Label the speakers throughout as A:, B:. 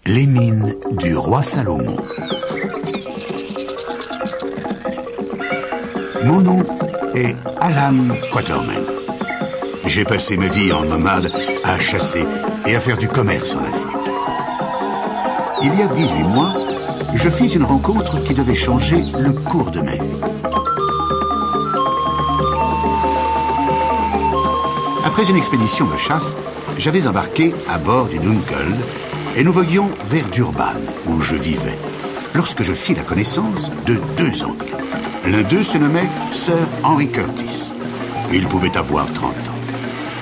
A: Les mines du roi Salomon. Mon nom est Alan Quatermain. J'ai passé ma vie en nomade à chasser et à faire du commerce en Afrique. Il y a 18 mois, je fis une rencontre qui devait changer le cours de ma vie. Après une expédition de chasse, j'avais embarqué à bord du Dunkel et nous voguions vers Durban, où je vivais, lorsque je fis la connaissance de 2 Anglais. L'un d'eux se nommait Sir Henry Curtis. Il pouvait avoir 30 ans.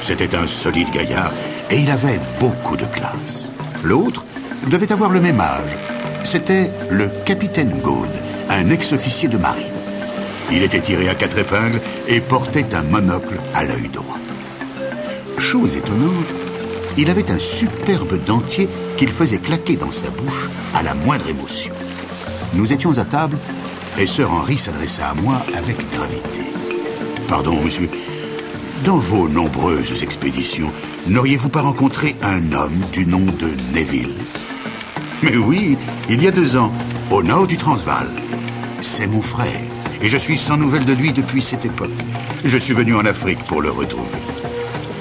A: C'était un solide gaillard et il avait beaucoup de classe. L'autre devait avoir le même âge. C'était le capitaine Good, un ex-officier de marine. Il était tiré à 4 épingles et portait un monocle à l'œil droit. Chose étonnante, il avait un superbe dentier qu'il faisait claquer dans sa bouche à la moindre émotion. Nous étions à table et Sir Henry s'adressa à moi avec gravité. « Pardon, monsieur, dans vos nombreuses expéditions, n'auriez-vous pas rencontré un homme du nom de Neville ?»« Mais oui, il y a 2 ans, au nord du Transvaal. C'est mon frère, et je suis sans nouvelles de lui depuis cette époque. Je suis venu en Afrique pour le retrouver.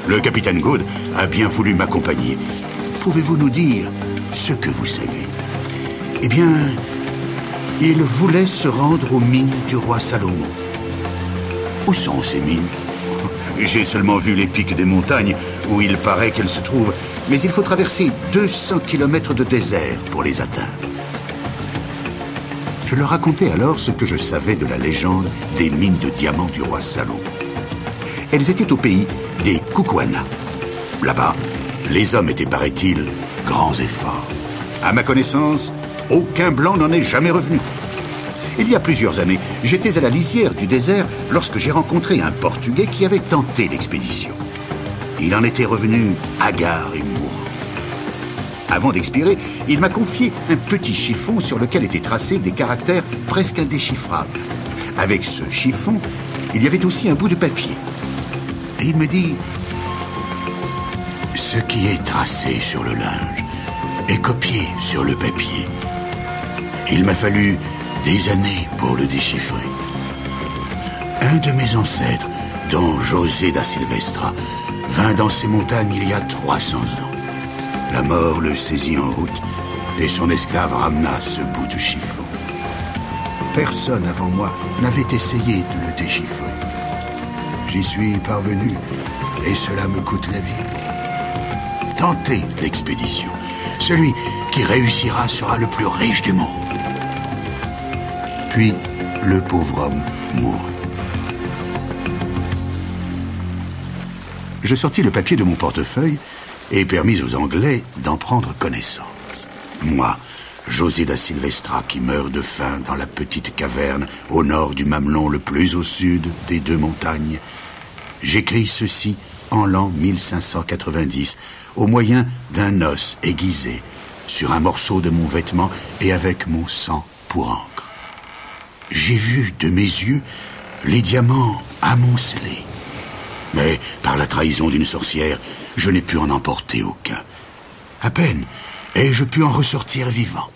A: Le capitaine Good a bien voulu m'accompagner. Pouvez-vous nous dire ce que vous savez ? Eh bien, il voulait se rendre aux mines du roi Salomon. Où sont ces mines ? J'ai seulement vu les pics des montagnes où il paraît qu'elles se trouvent, mais il faut traverser 200 kilomètres de désert pour les atteindre. Je leur racontai alors ce que je savais de la légende des mines de diamants du roi Salomon. Elles étaient au pays des Kukwana. Là-bas, les hommes étaient, paraît-il, grands et forts. À ma connaissance, aucun blanc n'en est jamais revenu. Il y a plusieurs années, j'étais à la lisière du désert lorsque j'ai rencontré un Portugais qui avait tenté l'expédition. Il en était revenu hagard et mourant. Avant d'expirer, il m'a confié un petit chiffon sur lequel étaient tracés des caractères presque indéchiffrables. Avec ce chiffon, il y avait aussi un bout de papier. Et il me dit: « Ce qui est tracé sur le linge est copié sur le papier. Il m'a fallu des années pour le déchiffrer. Un de mes ancêtres, dont José da Silvestra, vint dans ces montagnes il y a 300 ans. La mort le saisit en route et son esclave ramena ce bout de chiffon. Personne avant moi n'avait essayé de le déchiffrer. J'y suis parvenu et cela me coûte la vie. Tentez l'expédition. Celui qui réussira sera le plus riche du monde. » Puis, le pauvre homme mourut. Je sortis le papier de mon portefeuille et permis aux Anglais d'en prendre connaissance. Moi, José da Silvestra, qui meurt de faim dans la petite caverne au nord du mamelon le plus au sud des 2 montagnes, j'écris ceci en l'an 1590, au moyen d'un os aiguisé, sur un morceau de mon vêtement et avec mon sang pour encre. J'ai vu de mes yeux les diamants amoncelés, mais par la trahison d'une sorcière, je n'ai pu en emporter aucun. À peine ai-je pu en ressortir vivant.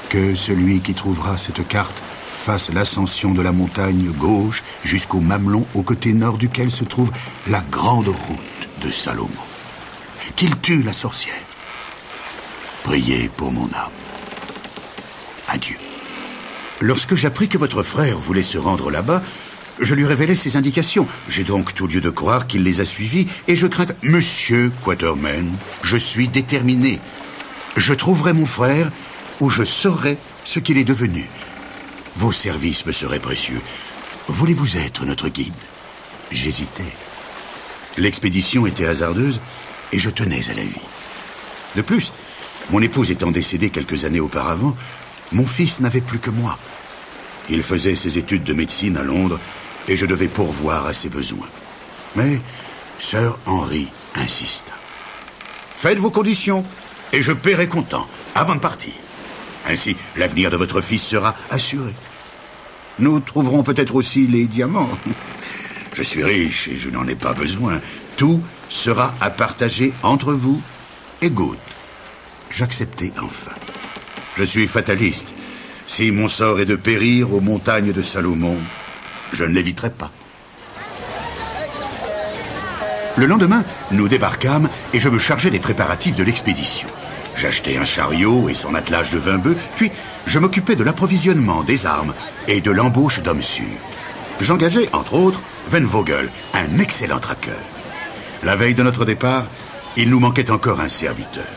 A: Que celui qui trouvera cette carte fasse l'ascension de la montagne gauche jusqu'au mamelon au côté nord duquel se trouve la grande route de Salomon. Qu'il tue la sorcière. Priez pour mon âme. Adieu. Lorsque j'appris que votre frère voulait se rendre là-bas, je lui révélai ses indications. J'ai donc tout lieu de croire qu'il les a suivies et je crains que... Monsieur Quatermain, je suis déterminé. Je trouverai mon frère ou je saurai ce qu'il est devenu. Vos services me seraient précieux. Voulez-vous être notre guide ? J'hésitais. L'expédition était hasardeuse et je tenais à la vie. De plus, mon épouse étant décédée quelques années auparavant, mon fils n'avait plus que moi. Il faisait ses études de médecine à Londres et je devais pourvoir à ses besoins. Mais Sir Henry insista. « Faites vos conditions et je paierai comptant avant de partir. Ainsi, l'avenir de votre fils sera assuré. Nous trouverons peut-être aussi les diamants. Je suis riche et je n'en ai pas besoin. Tout sera à partager entre vous et Good. » j'acceptai enfin. Je suis fataliste. Si mon sort est de périr aux montagnes de Salomon, je ne l'éviterai pas. Le lendemain, nous débarquâmes et je me chargeai des préparatifs de l'expédition. J'achetai un chariot et son attelage de 20 bœufs, puis je m'occupais de l'approvisionnement des armes et de l'embauche d'hommes sûrs. J'engageai, entre autres, Venvogel, un excellent traqueur. La veille de notre départ, il nous manquait encore un serviteur.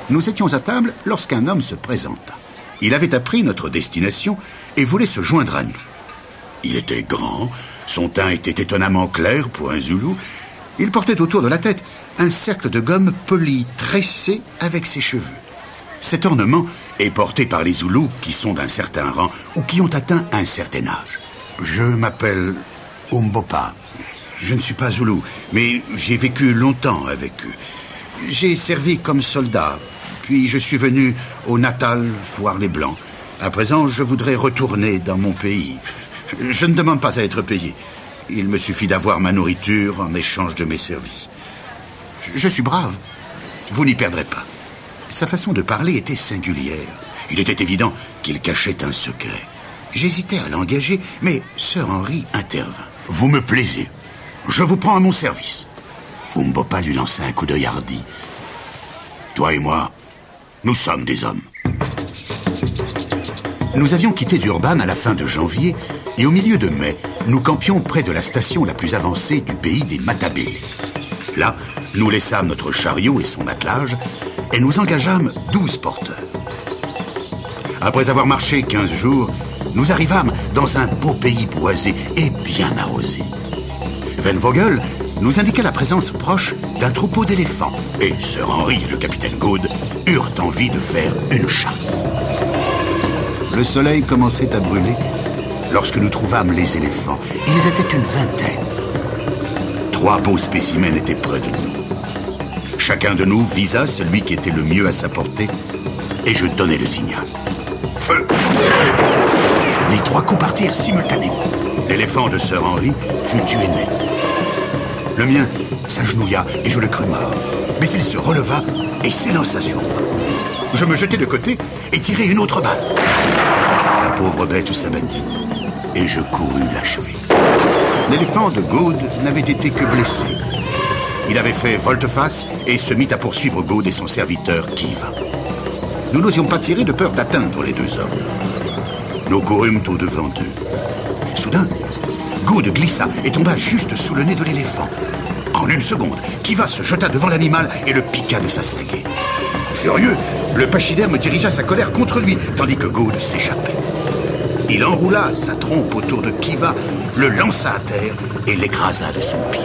A: Nous étions à table lorsqu'un homme se présenta. Il avait appris notre destination et voulait se joindre à nous. Il était grand, son teint était étonnamment clair pour un Zoulou. Il portait autour de la tête un cercle de gomme poli, tressé avec ses cheveux. Cet ornement est porté par les Zoulous qui sont d'un certain rang ou qui ont atteint un certain âge. Je m'appelle Umbopa. Je ne suis pas Zoulou, mais j'ai vécu longtemps avec eux. J'ai servi comme soldat, puis je suis venu au Natal voir les Blancs. À présent, je voudrais retourner dans mon pays. Je ne demande pas à être payé. Il me suffit d'avoir ma nourriture en échange de mes services. Je suis brave. Vous n'y perdrez pas. Sa façon de parler était singulière. Il était évident qu'il cachait un secret. J'hésitais à l'engager, mais Sir Henry intervint. Vous me plaisez. Je vous prends à mon service. Umbopa lui lança un coup d'œil hardi. Toi et moi, nous sommes des hommes. Nous avions quitté Durban à la fin de janvier et au milieu de mai, nous campions près de la station la plus avancée du pays des Matabélés. Là, nous laissâmes notre chariot et son attelage et nous engageâmes 12 porteurs. Après avoir marché 15 jours, nous arrivâmes dans un beau pays boisé et bien arrosé. Venvogel nous indiqua la présence proche d'un troupeau d'éléphants et Sir Henry et le capitaine Good eurent envie de faire une chasse. Le soleil commençait à brûler lorsque nous trouvâmes les éléphants. Ils étaient une vingtaine. 3 beaux spécimens étaient près de nous. Chacun de nous visa celui qui était le mieux à sa portée et je donnai le signal. Feu! Les 3 coups partirent simultanément. L'éléphant de Sir Henry fut tué net. Le mien s'agenouilla et je le crus mort. Mais il se releva et s'élança sur moi. Je me jetai de côté et tirai une autre balle. La pauvre bête s'abattit et je courus l'achever. L'éléphant de Good n'avait été que blessé. Il avait fait volte-face et se mit à poursuivre Good et son serviteur Kiva. Nous n'osions pas tirer de peur d'atteindre les 2 hommes. Nous courûmes au-devant d'eux. Soudain, Good glissa et tomba juste sous le nez de l'éléphant. En une seconde, Kiva se jeta devant l'animal et le piqua de sa sagaie. Furieux, le pachyderme dirigea sa colère contre lui, tandis que Good s'échappait. Il enroula sa trompe autour de Kiva, le lança à terre et l'écrasa de son pied.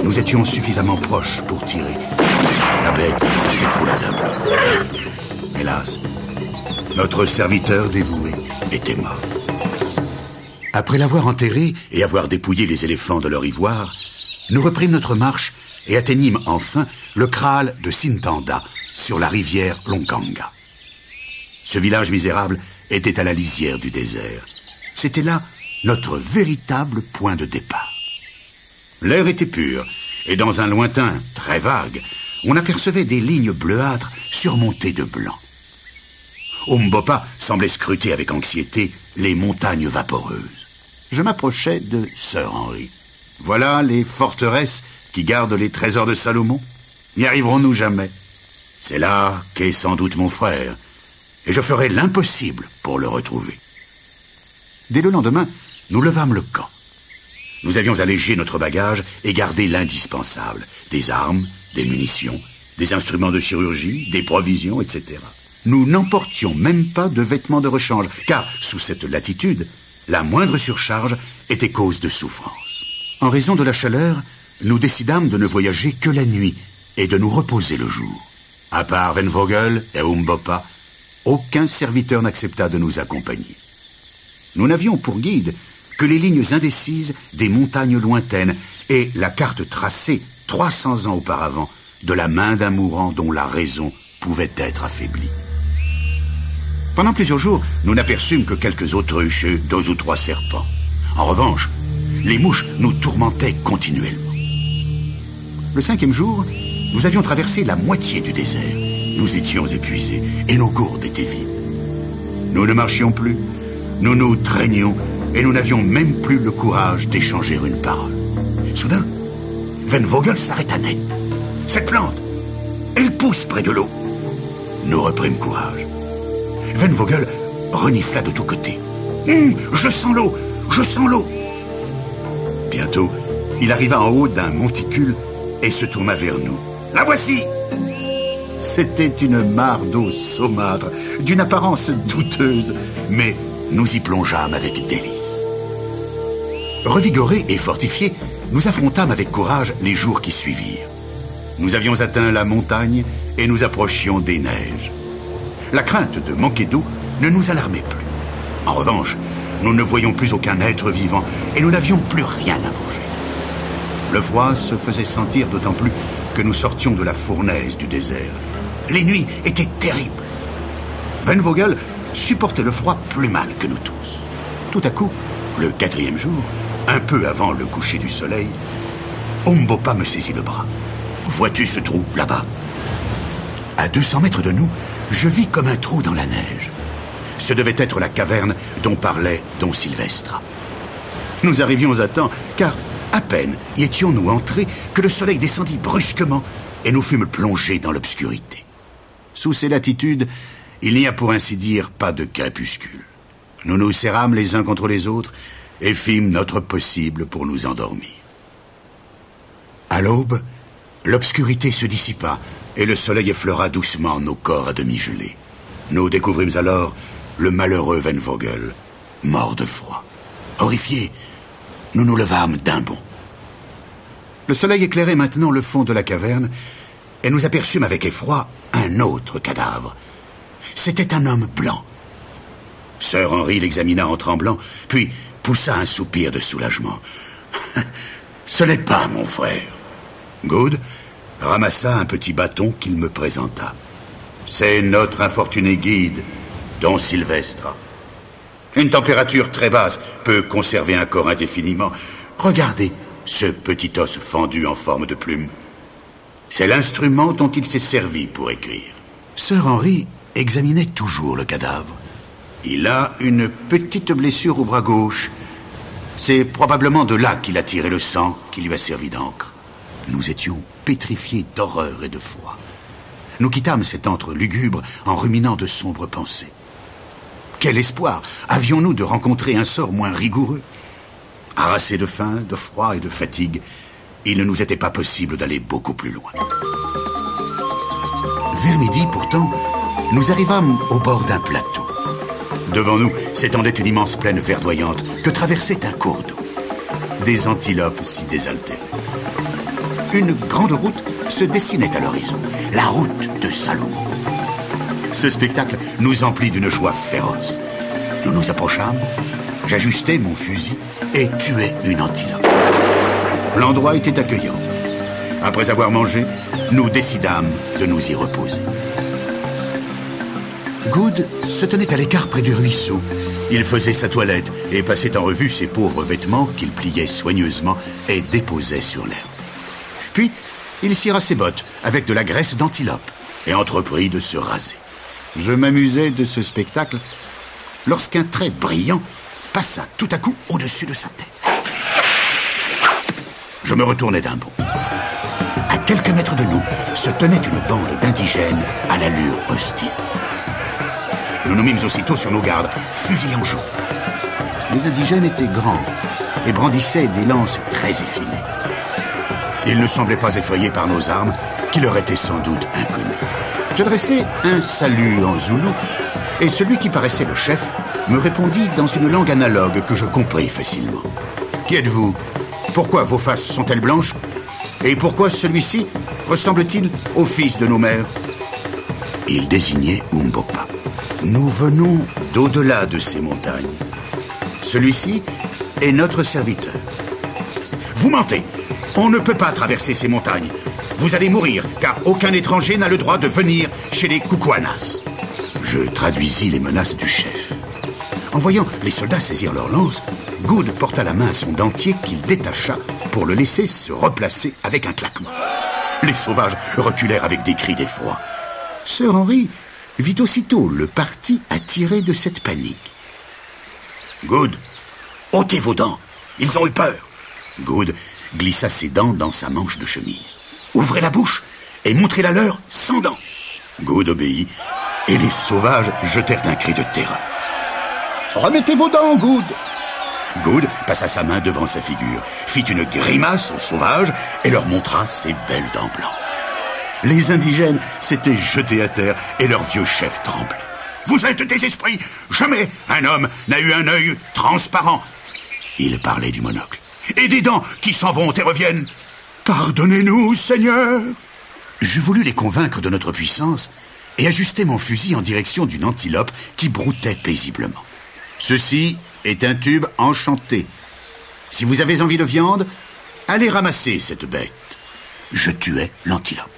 A: Nous étions suffisamment proches pour tirer. La bête s'écroula d'un bloc. Hélas, notre serviteur dévoué était mort. Après l'avoir enterré et avoir dépouillé les éléphants de leur ivoire, nous reprîmes notre marche et atteignîmes enfin le kraal de Sintanda, sur la rivière Longkanga. Ce village misérable était à la lisière du désert. C'était là notre véritable point de départ. L'air était pur, et dans un lointain très vague, on apercevait des lignes bleuâtres surmontées de blanc. Umbopa semblait scruter avec anxiété les montagnes vaporeuses. Je m'approchai de Sir Henry. Voilà les forteresses qui gardent les trésors de Salomon. N'y arriverons-nous jamais? C'est là qu'est sans doute mon frère, et je ferai l'impossible pour le retrouver. Dès le lendemain, nous levâmes le camp. Nous avions allégé notre bagage et gardé l'indispensable, des armes, des munitions, des instruments de chirurgie, des provisions, etc. Nous n'emportions même pas de vêtements de rechange, car, sous cette latitude, la moindre surcharge était cause de souffrance. En raison de la chaleur, nous décidâmes de ne voyager que la nuit et de nous reposer le jour. À part Venvogel et Umbopa, aucun serviteur n'accepta de nous accompagner. Nous n'avions pour guide que les lignes indécises des montagnes lointaines et la carte tracée 300 ans auparavant de la main d'un mourant dont la raison pouvait être affaiblie. Pendant plusieurs jours, nous n'aperçûmes que quelques autruches et 2 ou 3 serpents. En revanche, les mouches nous tourmentaient continuellement. Le 5e jour, nous avions traversé la moitié du désert. Nous étions épuisés et nos gourdes étaient vides. Nous ne marchions plus, nous nous traînions et nous n'avions même plus le courage d'échanger une parole. Soudain, Venvogel s'arrêta net. Cette plante, elle pousse près de l'eau. Nous reprîmes courage. Venvogel renifla de tous côtés. Je sens l'eau, je sens l'eau. Bientôt, il arriva en haut d'un monticule et se tourna vers nous. La voici! C'était une mare d'eau saumâtre, d'une apparence douteuse, mais nous y plongeâmes avec délice. Revigorés et fortifiés, nous affrontâmes avec courage les jours qui suivirent. Nous avions atteint la montagne et nous approchions des neiges. La crainte de manquer d'eau ne nous alarmait plus. En revanche, nous ne voyions plus aucun être vivant et nous n'avions plus rien à manger. Le froid se faisait sentir d'autant plus que nous sortions de la fournaise du désert. Les nuits étaient terribles. Venvogel supportait le froid plus mal que nous tous. Tout à coup, le 4e jour, un peu avant le coucher du soleil, Umbopa me saisit le bras. « Vois-tu ce trou, là-bas » À 200 mètres de nous, je vis comme un trou dans la neige. Ce devait être la caverne dont parlait Don Silvestre. Nous arrivions à temps, car à peine y étions-nous entrés que le soleil descendit brusquement et nous fûmes plongés dans l'obscurité. Sous ces latitudes, il n'y a pour ainsi dire pas de crépuscule. Nous nous serrâmes les uns contre les autres et fîmes notre possible pour nous endormir. À l'aube, l'obscurité se dissipa et le soleil effleura doucement nos corps à demi gelés. Nous découvrîmes alors le malheureux Venvogel, mort de froid. Horrifiés, nous nous levâmes d'un bond. Le soleil éclairait maintenant le fond de la caverne et nous aperçûmes avec effroi un autre cadavre. C'était un homme blanc. Sir Henry l'examina en tremblant, puis poussa un soupir de soulagement. « Ce n'est pas mon frère. » Good ramassa un petit bâton qu'il me présenta. « C'est notre infortuné guide, Don Silvestre. Une température très basse peut conserver un corps indéfiniment. Regardez ce petit os fendu en forme de plume. C'est l'instrument dont il s'est servi pour écrire. » Sir Henry examinait toujours le cadavre. Il a une petite blessure au bras gauche. C'est probablement de là qu'il a tiré le sang qui lui a servi d'encre. Nous étions pétrifiés d'horreur et de froid. Nous quittâmes cet antre lugubre en ruminant de sombres pensées. Quel espoir avions-nous de rencontrer un sort moins rigoureux? Harassés de faim, de froid et de fatigue, il ne nous était pas possible d'aller beaucoup plus loin. Vers midi, pourtant, nous arrivâmes au bord d'un plateau. Devant nous s'étendait une immense plaine verdoyante que traversait un cours d'eau. Des antilopes s'y désaltéraient. Une grande route se dessinait à l'horizon, la route de Salomon. Ce spectacle nous emplit d'une joie féroce. Nous nous approchâmes, j'ajustai mon fusil et tuai une antilope. L'endroit était accueillant. Après avoir mangé, nous décidâmes de nous y reposer. Good se tenait à l'écart près du ruisseau. Il faisait sa toilette et passait en revue ses pauvres vêtements qu'il pliait soigneusement et déposait sur l'herbe. Puis, il cira ses bottes avec de la graisse d'antilope et entreprit de se raser. Je m'amusais de ce spectacle lorsqu'un trait brillant passa tout à coup au-dessus de sa tête. Je me retournai d'un bond. À quelques mètres de nous se tenait une bande d'indigènes à l'allure hostile. Nous nous mîmes aussitôt sur nos gardes, fusil en joue. Les indigènes étaient grands et brandissaient des lances très effinées. Ils ne semblaient pas effrayés par nos armes, qui leur étaient sans doute inconnues. J'adressai un salut en zoulou, et celui qui paraissait le chef me répondit dans une langue analogue que je compris facilement. « Qui êtes-vous? Pourquoi vos faces sont-elles blanches? Et pourquoi celui-ci ressemble-t-il au fils de nos mères ?» Il désignait Umbopa. « Nous venons d'au-delà de ces montagnes. Celui-ci est notre serviteur. »« Vous mentez! On ne peut pas traverser ces montagnes. Vous allez mourir, car aucun étranger n'a le droit de venir chez les Kukuanas. » Je traduisis les menaces du chef. En voyant les soldats saisir leurs lances, Good porta la main à son dentier qu'il détacha pour le laisser se replacer avec un claquement. Les sauvages reculèrent avec des cris d'effroi. Sir Henry vit aussitôt le parti à tirer de cette panique.
B: Good, ôtez vos dents, ils ont eu peur.
A: Good glissa ses dents dans sa manche de chemise.
B: Ouvrez la bouche et montrez-la leur sans dents.
A: Good obéit, et les sauvages jetèrent un cri de terreur.
B: Remettez vos dents, Good.
A: Good passa sa main devant sa figure, fit une grimace aux sauvages et leur montra ses belles dents blanches. Les indigènes s'étaient jetés à terre et leur vieux chef tremblait.
B: Vous êtes des esprits. Jamais un homme n'a eu un œil transparent.
A: Il parlait du monocle.
B: Et des dents qui s'en vont et reviennent. Pardonnez-nous, Seigneur.
A: Je voulus les convaincre de notre puissance et ajustai mon fusil en direction d'une antilope qui broutait paisiblement. Ceci est un tube enchanté. Si vous avez envie de viande, allez ramasser cette bête. Je tuai l'antilope.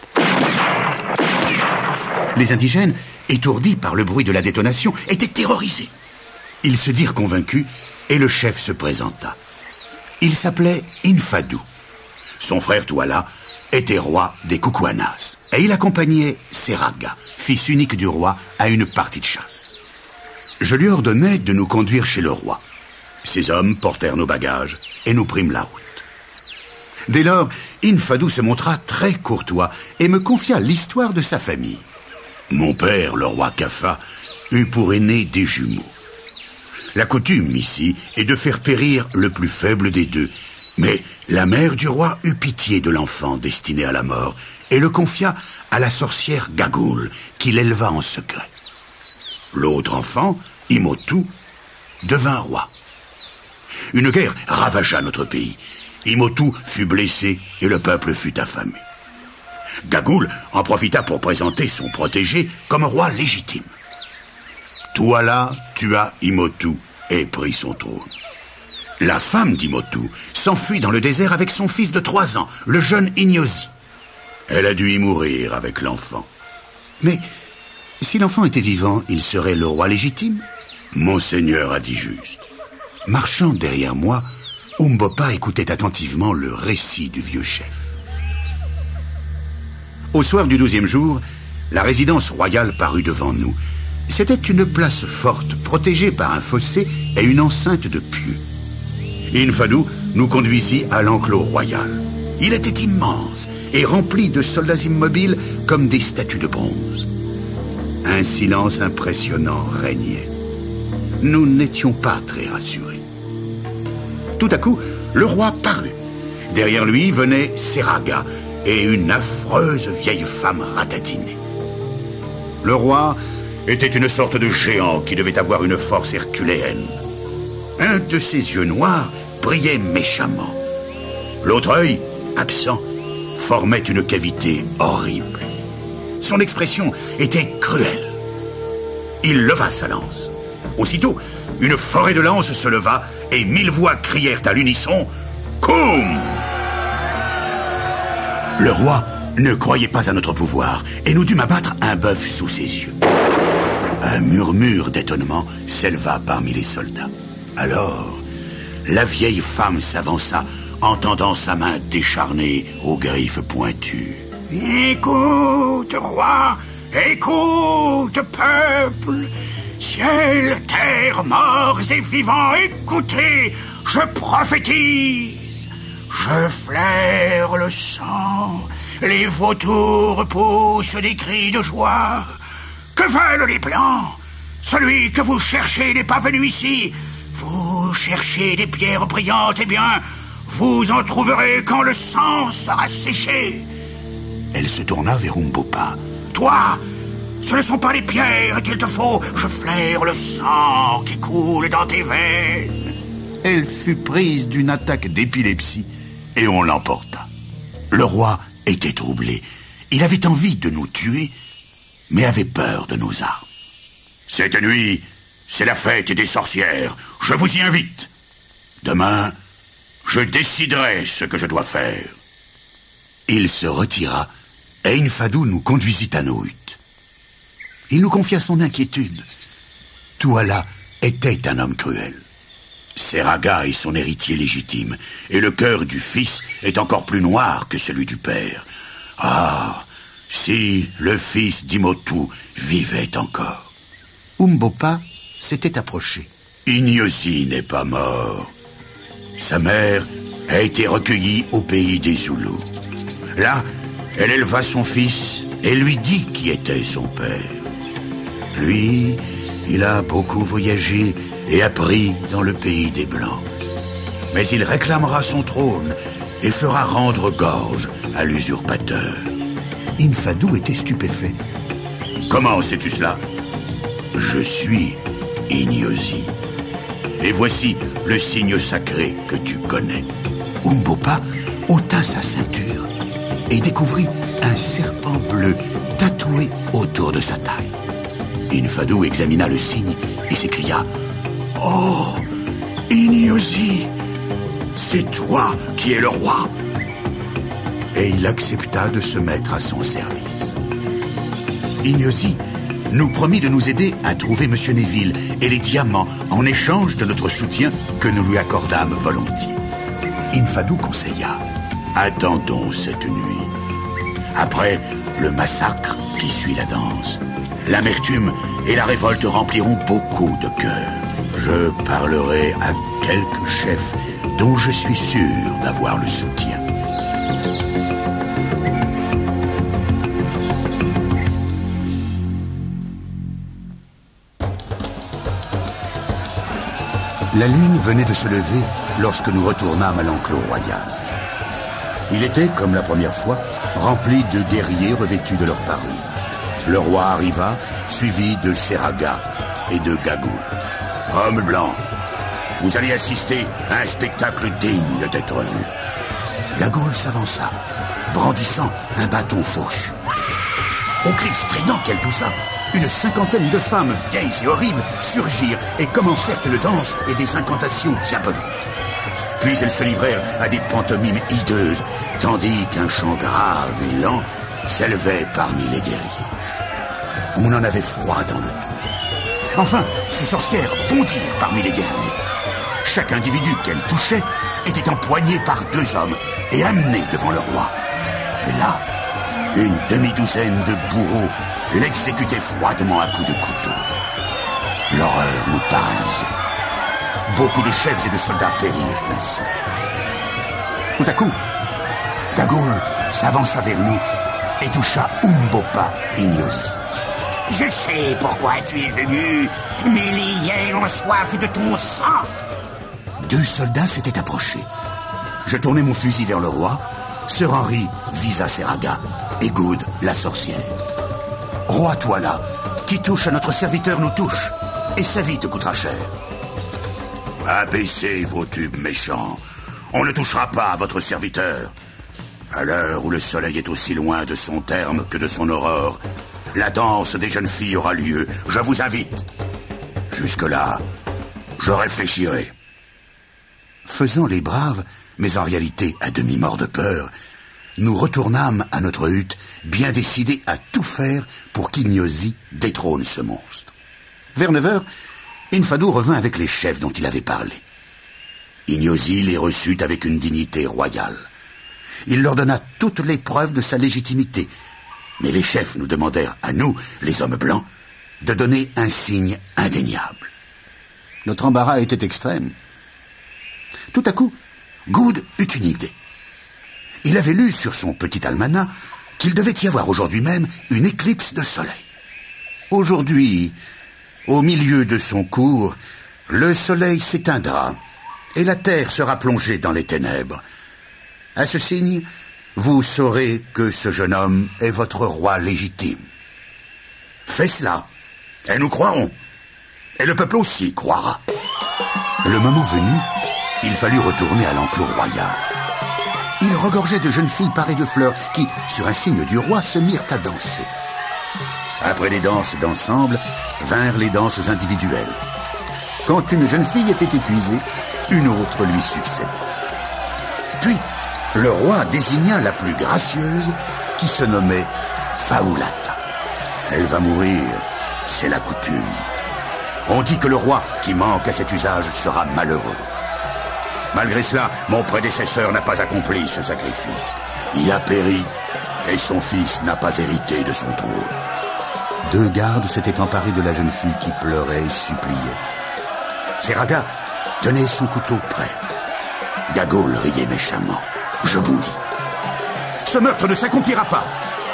A: Les indigènes, étourdis par le bruit de la détonation, étaient terrorisés. Ils se dirent convaincus et le chef se présenta. Il s'appelait Infadou. Son frère Touala était roi des Kukuanas et il accompagnait Seraga, fils unique du roi, à une partie de chasse. Je lui ordonnai de nous conduire chez le roi. Ces hommes portèrent nos bagages et nous prîmes la route. Dès lors, Infadou se montra très courtois et me confia l'histoire de sa famille. Mon père, le roi Kafa, eut pour aîné des jumeaux. La coutume ici est de faire périr le plus faible des deux, mais la mère du roi eut pitié de l'enfant destiné à la mort et le confia à la sorcière Gagoul, qui l'éleva en secret. L'autre enfant, Imotu, devint roi. Une guerre ravagea notre pays. Imotu fut blessé et le peuple fut affamé. Gagoul en profita pour présenter son protégé comme roi légitime. Touala tua Imotu et prit son trône. La femme d'Imotu s'enfuit dans le désert avec son fils de 3 ans, le jeune Ignosi. Elle a dû y mourir avec l'enfant. Mais si l'enfant était vivant, il serait le roi légitime? Monseigneur a dit juste. Marchant derrière moi, Umbopa écoutait attentivement le récit du vieux chef. Au soir du 12e jour, la résidence royale parut devant nous. C'était une place forte, protégée par un fossé et une enceinte de pieux. Infadou nous conduisit à l'enclos royal. Il était immense et rempli de soldats immobiles comme des statues de bronze. Un silence impressionnant régnait. Nous n'étions pas très rassurés. Tout à coup, le roi parut. Derrière lui venait Seraga et une affreuse vieille femme ratatinée. Le roi était une sorte de géant qui devait avoir une force herculéenne. Un de ses yeux noirs brillait méchamment. L'autre œil, absent, formait une cavité horrible. Son expression était cruelle. Il leva sa lance. Aussitôt, une forêt de lances se leva et 1000 voix crièrent à l'unisson « Koum !» Le roi ne croyait pas à notre pouvoir et nous dûmes abattre un bœuf sous ses yeux. Un murmure d'étonnement s'éleva parmi les soldats. Alors, la vieille femme s'avança en tendant sa main décharnée aux griffes pointues.
B: « Écoute, roi, écoute, peuple, ciel, terre, morts et vivants, écoutez, je prophétise. Je flaire le sang, les vautours poussent des cris de joie. Que veulent les Blancs? Celui que vous cherchez n'est pas venu ici. Vous cherchez des pierres brillantes, eh bien, vous en trouverez quand le sang sera séché.
A: Elle se tourna vers Umbopa.
B: Toi, ce ne sont pas les pierres qu'il te faut. Je flaire le sang qui coule dans tes veines.
A: Elle fut prise d'une attaque d'épilepsie et on l'emporta. Le roi était troublé. Il avait envie de nous tuer, mais avait peur de nos armes. Cette nuit, c'est la fête des sorcières. Je vous y invite. Demain, je déciderai ce que je dois faire. Il se retira et Infadou nous conduisit à nos huttes. Il nous confia son inquiétude. Touala était un homme cruel. Seraga est son héritier légitime, et le cœur du fils est encore plus noir que celui du père. Ah, Si le fils d'Imotu vivait encore.
C: Umbopa s'était approché.
A: Ignosi n'est pas mort. Sa mère a été recueillie au pays des Zoulous. Là, elle éleva son fils et lui dit qui était son père. Lui, il a beaucoup voyagé et appris dans le pays des Blancs. Mais il réclamera son trône et fera rendre gorge à l'usurpateur.
C: Infadou était stupéfait.
A: Comment sais-tu cela? Je suis Ignosi. Et voici le signe sacré que tu connais.
C: Umbopa ôta sa ceinture et découvrit un serpent bleu tatoué autour de sa taille.
A: Infadou examina le signe et s'écria:
B: Oh, Ignosi, c'est toi qui es le roi.
C: Et il accepta de se mettre à son service. Ignosi nous promit de nous aider à trouver M. Neville et les diamants en échange de notre soutien que nous lui accordâmes volontiers. Infadou conseilla:
A: attendons cette nuit. Après le massacre qui suit la danse, l'amertume et la révolte rempliront beaucoup de cœurs. Je parlerai à quelques chefs dont je suis sûr d'avoir le soutien.
C: La lune venait de se lever lorsque nous retournâmes à l'enclos royal. Il était, comme la première fois, rempli de guerriers revêtus de leur parure. Le roi arriva, suivi de Seraga et de Gagoul.
A: Hommes blancs, vous allez assister à un spectacle digne d'être vu.
C: Gagoul s'avança, brandissant un bâton fourchu. Au cri strident qu'elle poussa, une cinquantaine de femmes vieilles et horribles surgirent et commencèrent une danse et des incantations diaboliques. Puis elles se livrèrent à des pantomimes hideuses, tandis qu'un chant grave et lent s'élevait parmi les guerriers. On en avait froid dans le dos. Enfin, ces sorcières bondirent parmi les guerriers. Chaque individu qu'elles touchaient était empoigné par deux hommes et amené devant le roi. Et là, une demi-douzaine de bourreaux l'exécutaient froidement à coups de couteau. L'horreur nous paralysait. Beaucoup de chefs et de soldats périrent ainsi. Tout à coup, Gagoul s'avança vers nous et toucha Umbopa Ignosi.
B: Je sais pourquoi tu es venu. Mes liens ont soif de ton sang.
C: Deux soldats s'étaient approchés. Je tournai mon fusil vers le roi. Sir Henry visa Seraga et Good la sorcière. Roi, toi là, qui touche à notre serviteur nous touche, et sa vie te coûtera cher.
A: Abaissez vos tubes méchants. On ne touchera pas à votre serviteur. À l'heure où le soleil est aussi loin de son terme que de son aurore, la danse des jeunes filles aura lieu. Je vous invite. Jusque-là, je réfléchirai.
C: Faisant les braves, mais en réalité à demi morts de peur, nous retournâmes à notre hutte, bien décidés à tout faire pour qu'Ignosi détrône ce monstre. Vers 9 heures, Infadou revint avec les chefs dont il avait parlé.
A: Ignosi les reçut avec une dignité royale.
C: Il leur donna toutes les preuves de sa légitimité, mais les chefs nous demandèrent à nous, les hommes blancs, de donner un signe indéniable. Notre embarras était extrême. Tout à coup, Good eut une idée. Il avait lu sur son petit almanach qu'il devait y avoir aujourd'hui même une éclipse de soleil. Aujourd'hui, au milieu de son cours, le soleil s'éteindra et la terre sera plongée dans les ténèbres. À ce signe, vous saurez que ce jeune homme est votre roi légitime. Fais cela, et nous croirons. Et le peuple aussi croira. Le moment venu, il fallut retourner à l'enclos royal. Il regorgeait de jeunes filles parées de fleurs qui, sur un signe du roi, se mirent à danser. Après les danses d'ensemble, vinrent les danses individuelles. Quand une jeune fille était épuisée, une autre lui succédait. Puis, le roi désigna la plus gracieuse, qui se nommait Faoulata. Elle va mourir, c'est la coutume. On dit que le roi qui manque à cet usage sera malheureux.
A: Malgré cela, mon prédécesseur n'a pas accompli ce sacrifice. Il a péri, et son fils n'a pas hérité de son trône.
C: 2 gardes s'étaient emparés de la jeune fille qui pleurait et suppliait.
A: Seraga tenait son couteau prêt. Gagol riait méchamment. Je bondis. Ce meurtre ne s'accomplira pas.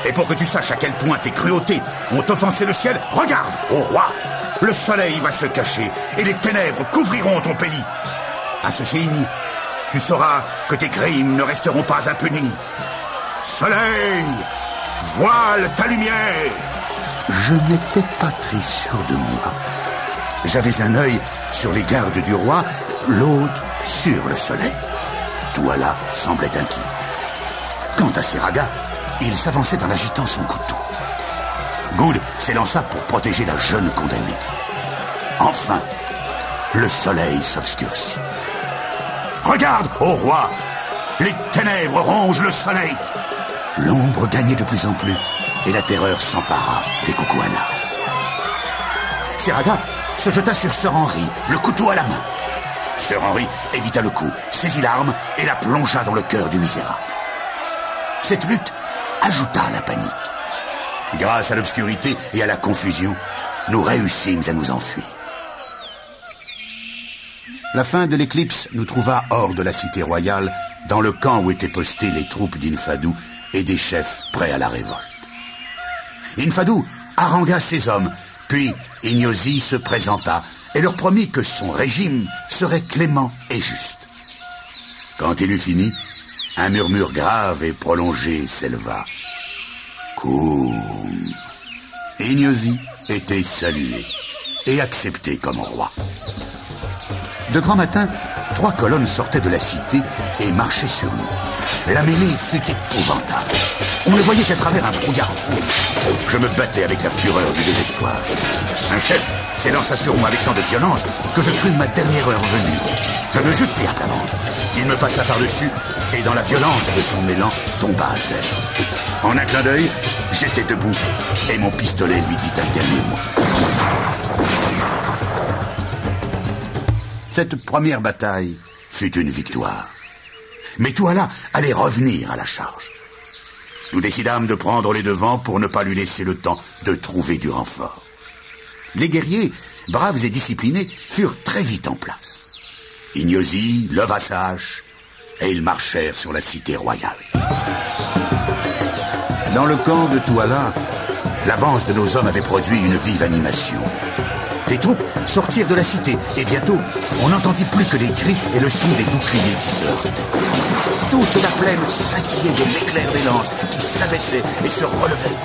A: Et pour que tu saches à quel point tes cruautés ont offensé le ciel, regarde, ô roi, le soleil va se cacher et les ténèbres couvriront ton pays. À ce signe, tu sauras que tes crimes ne resteront pas impunis. Soleil, voile ta lumière.
C: Je n'étais pas très sûr de moi.
A: J'avais un œil sur les gardes du roi, l'autre sur le soleil. Tuala semblait inquiet. Quant à Seraga, il s'avançait en agitant son couteau. Good s'élança pour protéger la jeune condamnée. Enfin, le soleil s'obscurcit. Regarde, ô roi, les ténèbres rongent le soleil. L'ombre gagnait de plus en plus et la terreur s'empara des Kukuanas. Seraga se jeta sur Sir Henry, le couteau à la main. Sir Henry évita le coup, saisit l'arme et la plongea dans le cœur du misérable. Cette lutte ajouta à la panique. Grâce à l'obscurité et à la confusion, nous réussîmes à nous enfuir.
C: La fin de l'éclipse nous trouva hors de la cité royale, dans le camp où étaient postées les troupes d'Infadou et des chefs prêts à la révolte. Infadou harangua ses hommes, puis Ignosi se présenta et leur promit que son régime serait clément et juste. Quand il eut fini, un murmure grave et prolongé s'éleva. Koum. Ignosi était salué et accepté comme roi. De grand matin, 3 colonnes sortaient de la cité et marchaient sur nous. La mêlée fut épouvantable. On ne voyait qu'à travers un brouillard rouge. Je me battais avec la fureur du désespoir. Un chef s'élança sur moi avec tant de violence que je crus ma dernière heure venue. Je me jetai à plat ventre. Il me passa par-dessus et dans la violence de son élan, tomba à terre. En un clin d'œil, j'étais debout et mon pistolet lui dit un dernier mot. Cette première bataille fut une victoire. Mais Tuala allait revenir à la charge. Nous décidâmes de prendre les devants pour ne pas lui laisser le temps de trouver du renfort. Les guerriers, braves et disciplinés, furent très vite en place. Ignosi leva sa hache et ils marchèrent sur la cité royale. Dans le camp de Tuala, l'avance de nos hommes avait produit une vive animation. Les troupes sortirent de la cité et bientôt, on n'entendit plus que les cris et le son des boucliers qui se heurtaient. Toute la plaine scintillait de l'éclair des lances qui s'abaissaient et se relevaient.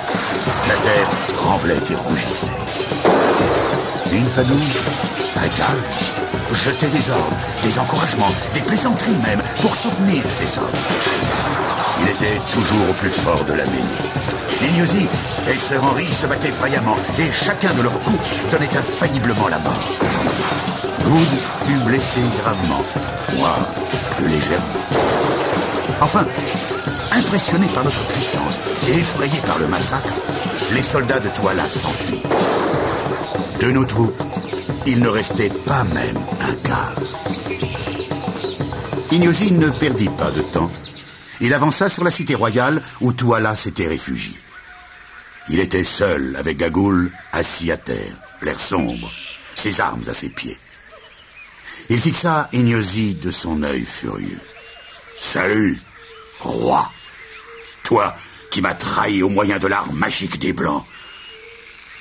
C: La terre tremblait et rougissait. Infadou, très calme, jetait des ordres, des encouragements, des plaisanteries même, pour soutenir ses hommes. Il était toujours au plus fort de la mêlée. Ignosi et Sir Henry se battaient vaillamment et chacun de leurs coups donnait infailliblement la mort. Good fut blessé gravement, moi plus légèrement. Enfin, impressionnés par notre puissance et effrayés par le massacre, les soldats de Tuala s'enfuirent. De nos troupes, il ne restait pas même un quart. Ignosi ne perdit pas de temps. Il avança sur la cité royale où Tuala s'était réfugié. Il était seul avec Gagul assis à terre, l'air sombre, ses armes à ses pieds. Il fixa Ignosi de son œil furieux. « Salut, roi, toi qui m'as trahi au moyen de l'arme magique des Blancs.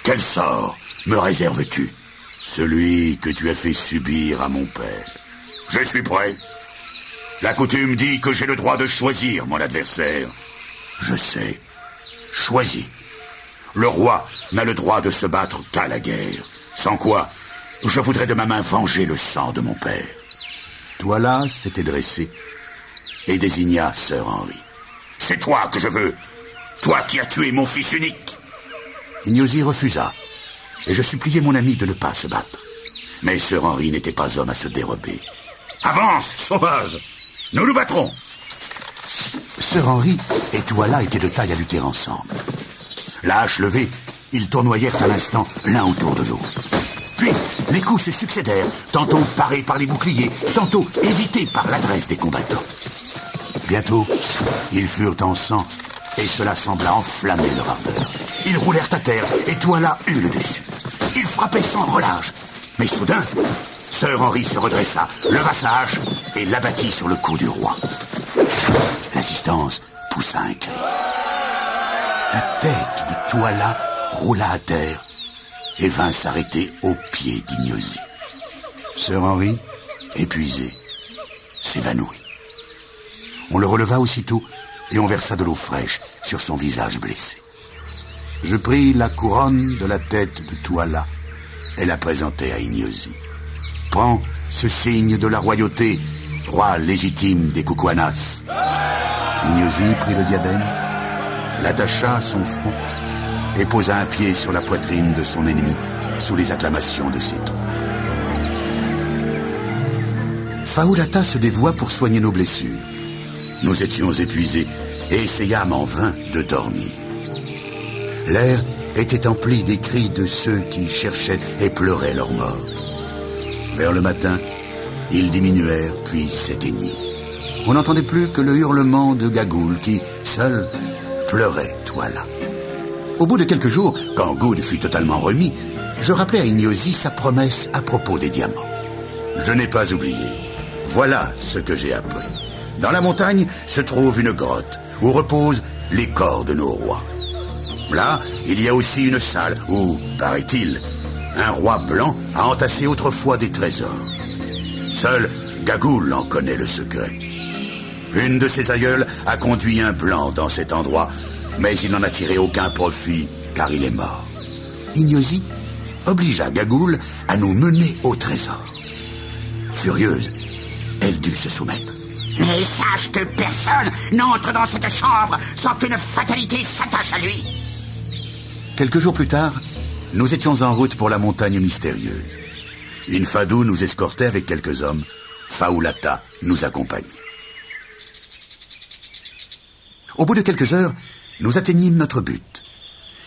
C: Quel sort me réserves-tu? Celui que tu as fait subir à mon père. Je suis prêt. La coutume dit que j'ai le droit de choisir mon adversaire. Je sais. Choisis. Le roi n'a le droit de se battre qu'à la guerre. Sans quoi, je voudrais de ma main venger le sang de mon père. » Tuala s'était dressé et désigna Sir Henry. « C'est toi que je veux. Toi qui as tué mon fils unique. » Ignosi refusa et je suppliai mon ami de ne pas se battre. Mais Sir Henry n'était pas homme à se dérober. « Avance, sauvage! Nous nous battrons !» Sir Henry et Tuala étaient de taille à lutter ensemble. La hache levée, ils tournoyèrent un instant l'un autour de l'autre. Puis, les coups se succédèrent, tantôt parés par les boucliers, tantôt évités par l'adresse des combattants. Bientôt, ils furent en sang, et cela sembla enflammer leur ardeur. Ils roulèrent à terre, et Toila eut le dessus. Ils frappaient sans relâche. Mais soudain, Sir Henry se redressa, leva sa hache, et l'abattit sur le cou du roi. L'assistance poussa un cri. La tête de Toila roula à terre, et vint s'arrêter aux pieds d'Ignosi. Sir Henry, épuisé, s'évanouit. On le releva aussitôt et on versa de l'eau fraîche sur son visage blessé. Je pris la couronne de la tête de Toila et la présentai à Ignosi. Prends ce signe de la royauté, roi légitime des Kukuanas. Ignosi prit le diadème, l'attacha à son front et posa un pied sur la poitrine de son ennemi sous les acclamations de ses troupes. Faolata se dévoua pour soigner nos blessures. Nous étions épuisés et essayâmes en vain de dormir. L'air était empli des cris de ceux qui cherchaient et pleuraient leur mort. Vers le matin, ils diminuèrent puis s'éteignirent. On n'entendait plus que le hurlement de Gagoul qui, seul, pleurait Toila. Au bout de quelques jours, quand Good fut totalement remis, je rappelai à Ignosi sa promesse à propos des diamants. Je n'ai pas oublié. Voilà ce que j'ai appris. Dans la montagne se trouve une grotte où reposent les corps de nos rois. Là, il y a aussi une salle où, paraît-il, un roi blanc a entassé autrefois des trésors. Seul Gagoul en connaît le secret. Une de ses aïeules a conduit un blanc dans cet endroit, mais il n'en a tiré aucun profit, car il est mort. Ignosi obligea Gagoul à nous mener au trésor. Furieuse, elle dut se soumettre.
B: Mais sache que personne n'entre dans cette chambre sans qu'une fatalité s'attache à lui.
C: Quelques jours plus tard, nous étions en route pour la montagne mystérieuse. Une Fadou nous escortait avec quelques hommes. Faolata nous accompagnait. Au bout de quelques heures, nous atteignîmes notre but.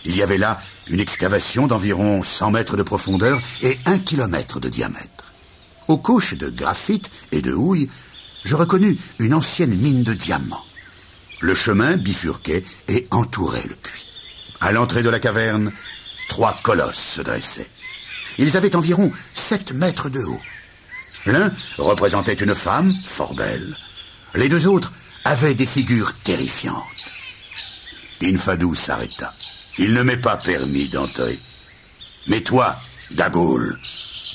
C: Il y avait là une excavation d'environ 100 mètres de profondeur et 1 kilomètre de diamètre. Aux couches de graphite et de houille, je reconnus une ancienne mine de diamants. Le chemin bifurquait et entourait le puits. À l'entrée de la caverne, 3 colosses se dressaient. Ils avaient environ 7 mètres de haut. L'un représentait une femme, fort belle. Les 2 autres avaient des figures terrifiantes. Infadou s'arrêta. Il ne m'est pas permis d'entrer. Mais toi, Gagoul,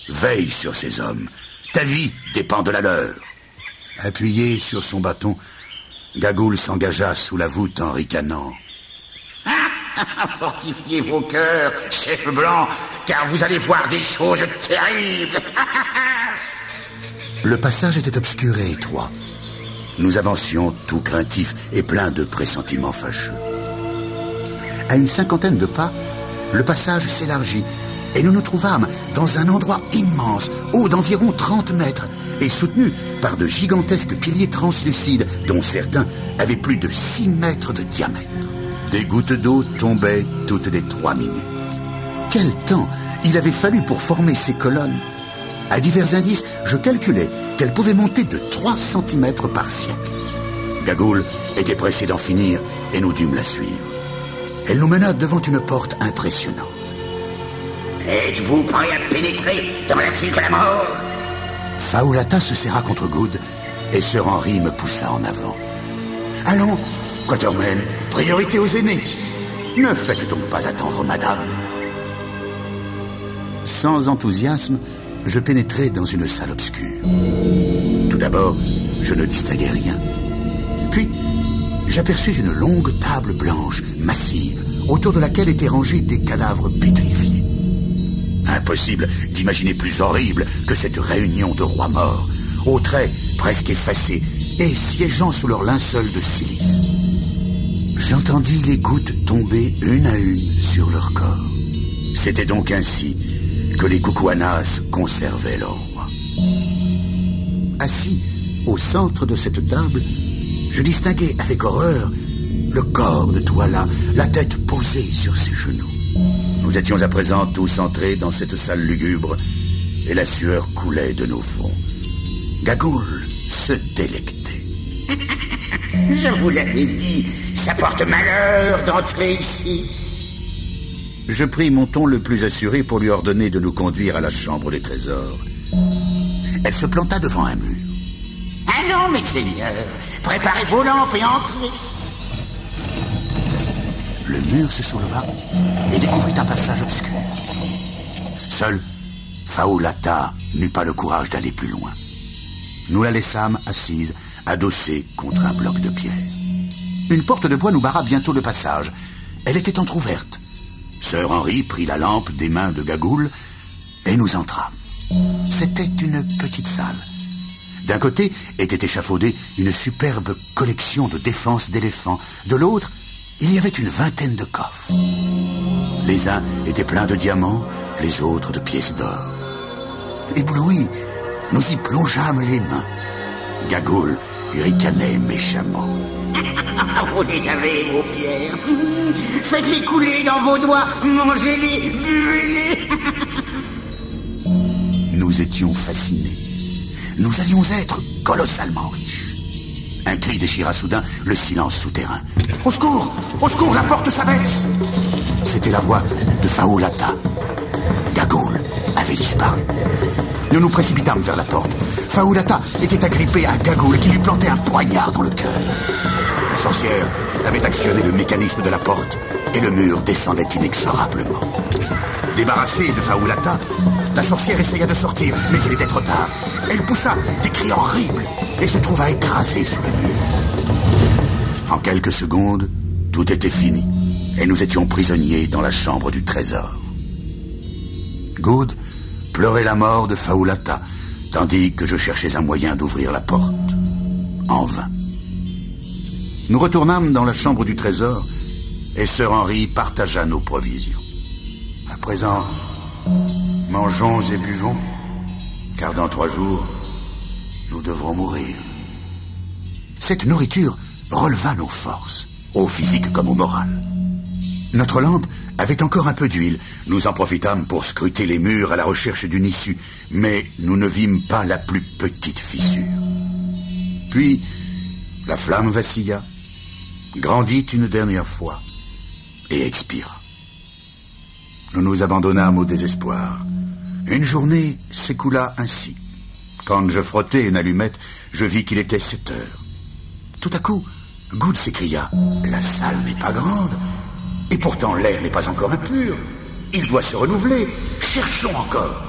C: veille sur ces hommes. Ta vie dépend de la leur. Appuyé sur son bâton, Gagoul s'engagea sous la voûte en ricanant.
B: Fortifiez vos cœurs, chef blanc, car vous allez voir des choses terribles.
C: Le passage était obscur et étroit. Nous avancions tout craintifs et pleins de pressentiments fâcheux. À une 50aine de pas, le passage s'élargit et nous nous trouvâmes dans un endroit immense, haut d'environ 30 mètres et soutenu par de gigantesques piliers translucides dont certains avaient plus de 6 mètres de diamètre. Des gouttes d'eau tombaient toutes les 3 minutes. Quel temps il avait fallu pour former ces colonnes! À divers indices, je calculais qu'elles pouvaient monter de 3 cm par siècle. Gagoul était pressé d'en finir et nous dûmes la suivre. Elle nous mena devant une porte impressionnante.
B: Êtes-vous prêt à pénétrer dans la suite de la mort?
C: Faolata se serra contre Good et Sir Henry me poussa en avant. Allons, Quatermain, priorité aux aînés. Ne faites donc pas attendre madame. Sans enthousiasme, je pénétrai dans une salle obscure. Tout d'abord, je ne distinguai rien. Puis, j'aperçus une longue table blanche, massive, autour de laquelle étaient rangés des cadavres pétrifiés. Impossible d'imaginer plus horrible que cette réunion de rois morts, aux traits presque effacés et siégeant sous leur linceul de silice. J'entendis les gouttes tomber une à une sur leur corps. C'était donc ainsi que les Kukuanas conservaient leur roi. Assis au centre de cette table, je distinguai avec horreur le corps de Toila, la tête posée sur ses genoux. Nous étions à présent tous entrés dans cette salle lugubre et la sueur coulait de nos fronts. Gagoul se délectait.
B: Je vous l'avais dit, ça porte malheur d'entrer ici.
C: Je pris mon ton le plus assuré pour lui ordonner de nous conduire à la chambre des trésors. Elle se planta devant un mur.
B: Allons, mes seigneurs, préparez vos lampes et entrez.
C: Le mur se souleva et découvrit un passage obscur. Seul, Faolata n'eut pas le courage d'aller plus loin. Nous la laissâmes assise, adossée contre un bloc de pierre. Une porte de bois nous barra bientôt le passage. Elle était entr'ouverte. Sœur Henri prit la lampe des mains de Gagoul et nous entrâmes. C'était une petite salle. D'un côté était échafaudée une superbe collection de défenses d'éléphants. De l'autre, il y avait une vingtaine de coffres. Les uns étaient pleins de diamants, les autres de pièces d'or. Éblouis, nous y plongeâmes les mains. Gagoul ricanait méchamment.
B: Vous les avez, vos pierres. Faites-les couler dans vos doigts, mangez-les, buvez-les.
C: Nous étions fascinés. Nous allions être colossalement riches. Un cri déchira soudain le silence souterrain. Au secours! Au secours! La porte s'abaisse! C'était la voix de Faolata. Gagoul avait disparu. Nous nous précipitâmes vers la porte. Faolata était agrippée à Gagoul qui lui plantait un poignard dans le cœur. La sorcière avait actionné le mécanisme de la porte et le mur descendait inexorablement. Débarrassée de Faolata, la sorcière essaya de sortir, mais il était trop tard. Elle poussa des cris horribles et se trouva écrasée sous le mur. En quelques secondes, tout était fini et nous étions prisonniers dans la chambre du trésor. Good pleurait la mort de Faolata, tandis que je cherchais un moyen d'ouvrir la porte. En vain. Nous retournâmes dans la chambre du trésor et Sœur Henri partagea nos provisions. À présent, mangeons et buvons, car dans 3 jours, nous devrons mourir. Cette nourriture releva nos forces, au physique comme au moral. Notre lampe avait encore un peu d'huile. Nous en profitâmes pour scruter les murs à la recherche d'une issue, mais nous ne vîmes pas la plus petite fissure. Puis, la flamme vacilla, grandit une dernière fois et expira. Nous nous abandonnâmes au désespoir. Une journée s'écoula ainsi. Quand je frottais une allumette, je vis qu'il était 7 heures. Tout à coup, Good s'écria « La salle n'est pas grande, et pourtant l'air n'est pas encore impur. Il doit se renouveler. Cherchons encore. »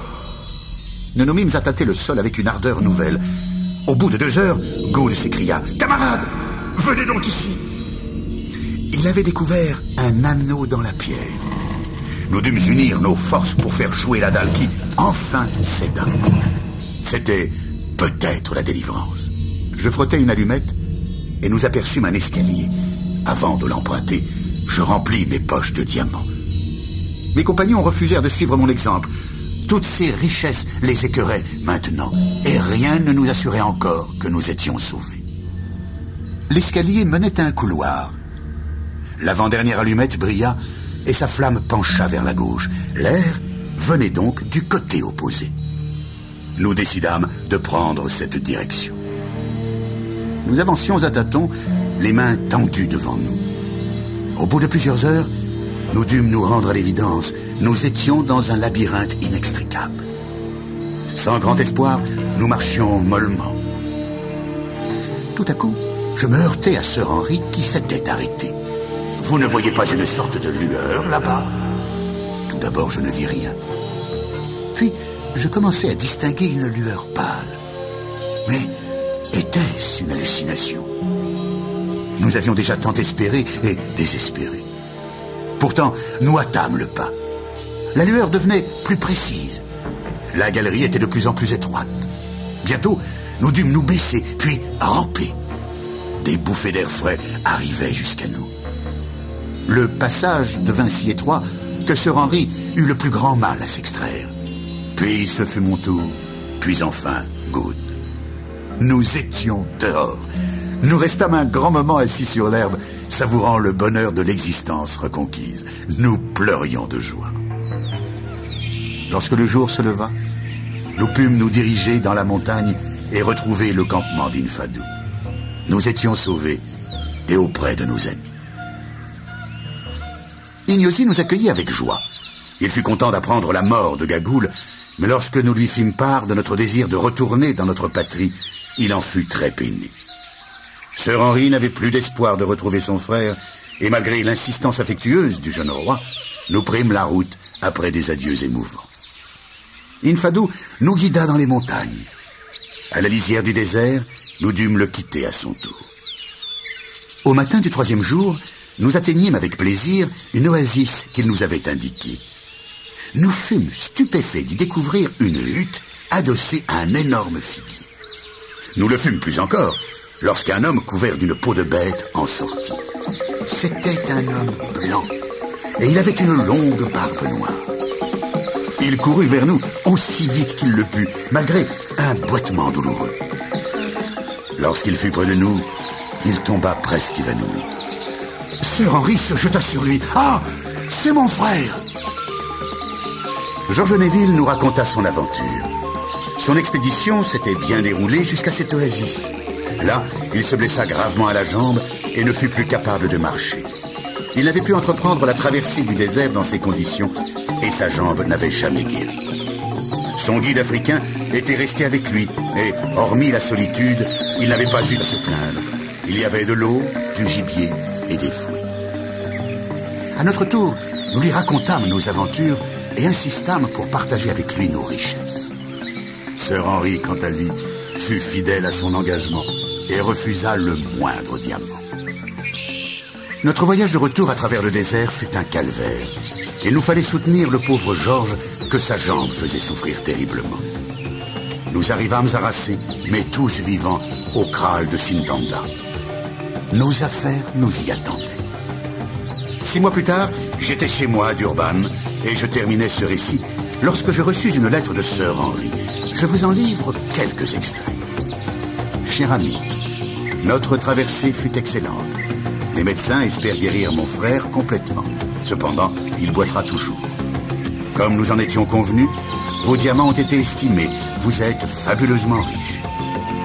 C: Nous nous mîmes à tâter le sol avec une ardeur nouvelle. Au bout de 2 heures, Good s'écria « Camarades, venez donc ici !» Il avait découvert un anneau dans la pierre. Nous dûmes unir nos forces pour faire jouer la dalle qui, enfin, céda. C'était peut-être la délivrance. Je frottais une allumette et nous aperçûmes un escalier. Avant de l'emprunter, je remplis mes poches de diamants. Mes compagnons refusèrent de suivre mon exemple. Toutes ces richesses les écœuraient maintenant, et rien ne nous assurait encore que nous étions sauvés. L'escalier menait à un couloir. L'avant-dernière allumette brilla et sa flamme pencha vers la gauche. L'air venait donc du côté opposé. Nous décidâmes de prendre cette direction. Nous avancions à tâtons, les mains tendues devant nous. Au bout de plusieurs heures, nous dûmes nous rendre à l'évidence. Nous étions dans un labyrinthe inextricable. Sans grand espoir, nous marchions mollement. Tout à coup, je me heurtai à Sœur Henri qui s'était arrêtée. Vous ne voyez pas une sorte de lueur là-bas? Tout d'abord, je ne vis rien. Puis, je commençai à distinguer une lueur pâle. Mais était-ce une hallucination? Nous avions déjà tant espéré et désespéré. Pourtant, nous hâtâmes le pas. La lueur devenait plus précise. La galerie était de plus en plus étroite. Bientôt, nous dûmes nous baisser, puis ramper. Des bouffées d'air frais arrivaient jusqu'à nous. Le passage devint si étroit que Sœur Henri eut le plus grand mal à s'extraire. Puis ce fut mon tour, puis enfin Good. Nous étions dehors. Nous restâmes un grand moment assis sur l'herbe, savourant le bonheur de l'existence reconquise. Nous pleurions de joie. Lorsque le jour se leva, nous pûmes nous diriger dans la montagne et retrouver le campement d'Infadou. Nous étions sauvés et auprès de nos amis. Ignosi nous accueillit avec joie. Il fut content d'apprendre la mort de Gagoul, mais lorsque nous lui fîmes part de notre désir de retourner dans notre patrie, il en fut très peiné. Sir Henry n'avait plus d'espoir de retrouver son frère, et malgré l'insistance affectueuse du jeune roi, nous prîmes la route après des adieux émouvants. Infadou nous guida dans les montagnes. À la lisière du désert, nous dûmes le quitter à son tour. Au matin du 3e jour, nous atteignîmes avec plaisir une oasis qu'il nous avait indiquée. Nous fûmes stupéfaits d'y découvrir une hutte adossée à un énorme figuier. Nous le fûmes plus encore lorsqu'un homme couvert d'une peau de bête en sortit. C'était un homme blanc, et il avait une longue barbe noire. Il courut vers nous aussi vite qu'il le put, malgré un boitement douloureux. Lorsqu'il fut près de nous, il tomba presque évanoui. Sir Henry se jeta sur lui. « Ah, c'est mon frère !» George Neville nous raconta son aventure. Son expédition s'était bien déroulée jusqu'à cette oasis. Là, il se blessa gravement à la jambe et ne fut plus capable de marcher. Il n'avait pu entreprendre la traversée du désert dans ces conditions et sa jambe n'avait jamais guéri. Son guide africain était resté avec lui et, hormis la solitude, il n'avait pas eu à se plaindre. Il y avait de l'eau, du gibier et des fruits. À notre tour, nous lui racontâmes nos aventures et insistâmes pour partager avec lui nos richesses. Sir Henry, quant à lui, fut fidèle à son engagement et refusa le moindre diamant. Notre voyage de retour à travers le désert fut un calvaire. Il nous fallait soutenir le pauvre Georges que sa jambe faisait souffrir terriblement. Nous arrivâmes à Racé, mais tous vivants, au kraal de Sintanda. Nos affaires nous y attendaient. 6 mois plus tard, j'étais chez moi à Durban et je terminais ce récit lorsque je reçus une lettre de Sir Henry. Je vous en livre quelques extraits. Cher ami, notre traversée fut excellente. Les médecins espèrent guérir mon frère complètement. Cependant, il boitera toujours. Comme nous en étions convenus, vos diamants ont été estimés. Vous êtes fabuleusement riches.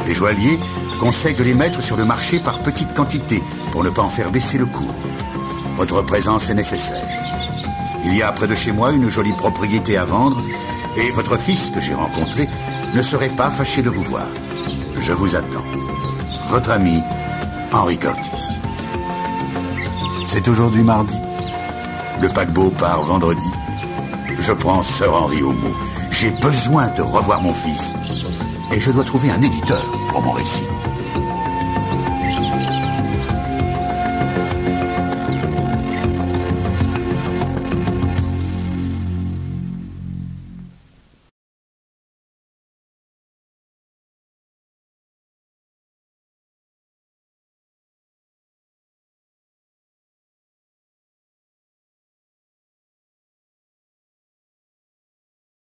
C: Les joailliers conseillent de les mettre sur le marché par petites quantités pour ne pas en faire baisser le cours. Votre présence est nécessaire. Il y a près de chez moi une jolie propriété à vendre et votre fils que j'ai rencontré ne serait pas fâché de vous voir. Je vous attends. Votre ami, Henry Curtis. C'est aujourd'hui mardi. Le paquebot part vendredi. Je prends Sir Henry au mot. J'ai besoin de revoir mon fils. Et je dois trouver un éditeur pour mon récit.